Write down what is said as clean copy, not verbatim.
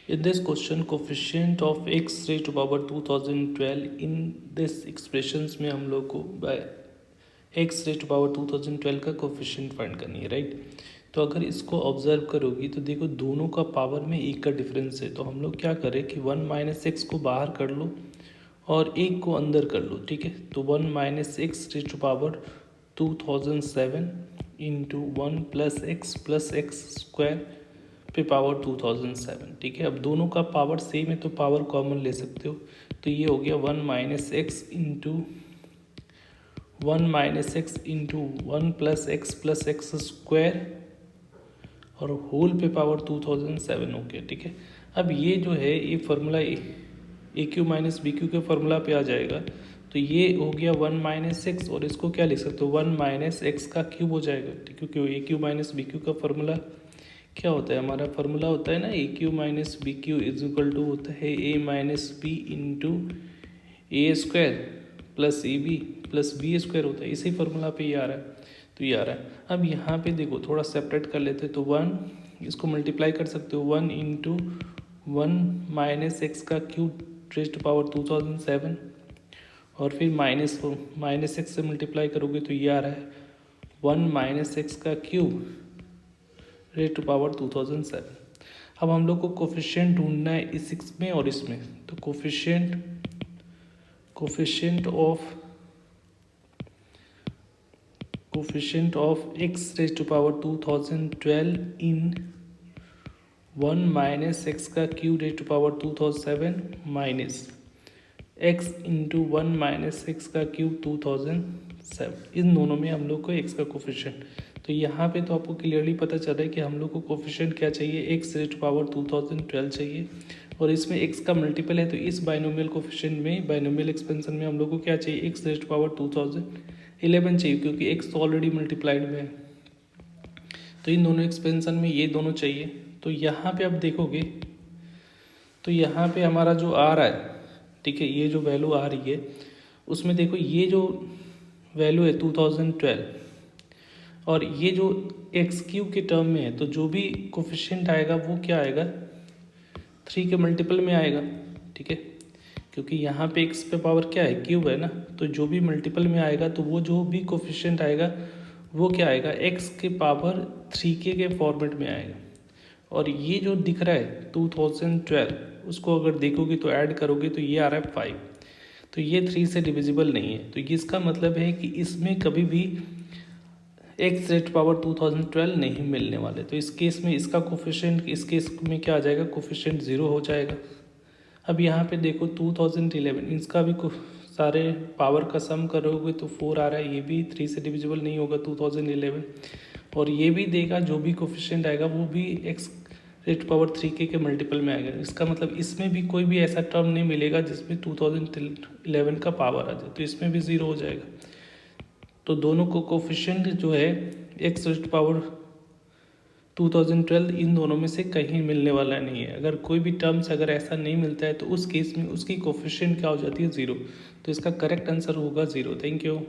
In this question, coefficient of x raised to power 2012 in this expressions में हम लोग को by x raised to power 2012 का coefficient find करनी है, राइट। तो अगर इसको ऑब्जर्व करोगी तो देखो दोनों का पावर में एक का डिफरेंस है, तो हम लोग क्या करें कि 1 माइनस एक्स को बाहर कर लो और एक को अंदर कर लो, ठीक है। तो 1 minus x raise to power 2007 into 1 plus x square पे पावर 2007, ठीक है। अब दोनों का पावर सेम है तो पावर कॉमन ले सकते हो, तो ये हो गया 1 minus x into 1 plus x square और होल पे पावर 2007 हो गया, ठीक है। अब ये जो है ये फार्मूला ए क्यू माइनस बी क्यू के फार्मूला पे आ जाएगा, तो ये हो गया 1 माइनस एक्स और इसको क्या लिख सकते हो 1 माइनस एक्स का क्यूब हो जाएगा, ठीक है। क्योंकि a cube minus b cube का फार्मूला क्या होता है, हमारा फार्मूला होता है ना a cube minus b cube is equal to होता है a minus b into a square plus a b plus b square होता है, इसी फार्मूला पे ये आ रहा है, तो ये आ रहा है। अब यहाँ पे देखो थोड़ा सेपरेट कर लेते हैं, तो 1 इसको मल्टीप्लाई कर सकते हो 1 इंटू 1 माइनस एक्स का क्यूब रेज़ टू पावर 2007 और फिर माइनस एक्स से मल्टीप्लाई करोगे तो ये आ रहा है 1 माइनस एक्स का क्यूब रेज़ टू पावर 2007। अब हम लोग को कोफिशिएंट ढूंढना है इस इसमें और इसमें, तो coefficient of x raise to power 2012 in 1 minus x का cube raise to power 2007 minus x into 1 minus x का क्यूब 2007, इन दोनों में हम लोग को एक्स का कोफिशिएंट। तो यहाँ पे तो आपको क्लियरली पता चल रहा है कि हम लोग को कोफिशिएंट क्या चाहिए, एक्स रेज़ टू पावर 2012 चाहिए, और इसमें एक्स का मल्टीपल है तो इस बाइनोमियल कोफिशिएंट में बाइनोमियल एक्सपेंशन में हम लोग को क्या चाहिए, एक्स रेज़ टू पावर 2011 चाहिए, क्योंकि एक्स तो ऑलरेडी मल्टीप्लाइड में है। तो इन दोनों एक्सपेंशन में ये दोनों चाहिए। तो यहाँ पे आप देखोगे तो यहाँ पे हमारा जो आ रहा है, ठीक है, ये जो वैल्यू आ रही है उसमें देखो ये जो वैल्यू है 2012 और ये जो एक्स क्यूब के टर्म में है, तो जो भी कोफिशिएंट आएगा वो क्या आएगा 3 के मल्टीपल में आएगा, ठीक है। क्योंकि यहाँ पे एक्स पे पावर क्या है क्यूब है ना, तो जो भी मल्टीपल में आएगा तो वो जो भी कोफिशिएंट आएगा वो क्या आएगा एक्स के पावर 3 के फॉर्मेट में आएगा। और ये जो दिख रहा है 2012 उसको अगर देखोगे तो ऐड करोगे तो ये आ रहा है 5, तो ये 3 से डिविजिबल नहीं है, तो इसका मतलब है कि इसमें कभी भी एक्स रेज़ टू पावर 2012 नहीं मिलने वाले। तो इस केस में इसका कोफिशिएंट इस केस में क्या आ जाएगा, कोफिशिएंट 0 हो जाएगा। अब यहाँ पे देखो 2011 इसका भी सारे पावर का सम करोगे तो 4 आ रहा है, ये भी 3 से डिविजिबल नहीं होगा 2011, और ये भी देगा जो भी कोफिशिएंट आएगा वो भी एक्स रेज़ टू पावर 3 के मल्टीपल में आएगा। इसका मतलब इसमें भी कोई भी ऐसा टर्म नहीं मिलेगा जिसमें 2011 का पावर आ जाए, तो इसमें भी 0 हो जाएगा। तो दोनों को कोफिशिएंट जो है एक्स रेज़ टू पावर 2012 इन दोनों में से कहीं मिलने वाला नहीं है। अगर कोई भी टर्म्स अगर ऐसा नहीं मिलता है तो उस केस में उसकी कोफिशिएंट क्या हो जाती है 0, तो इसका करेक्ट आंसर होगा 0। Thank you.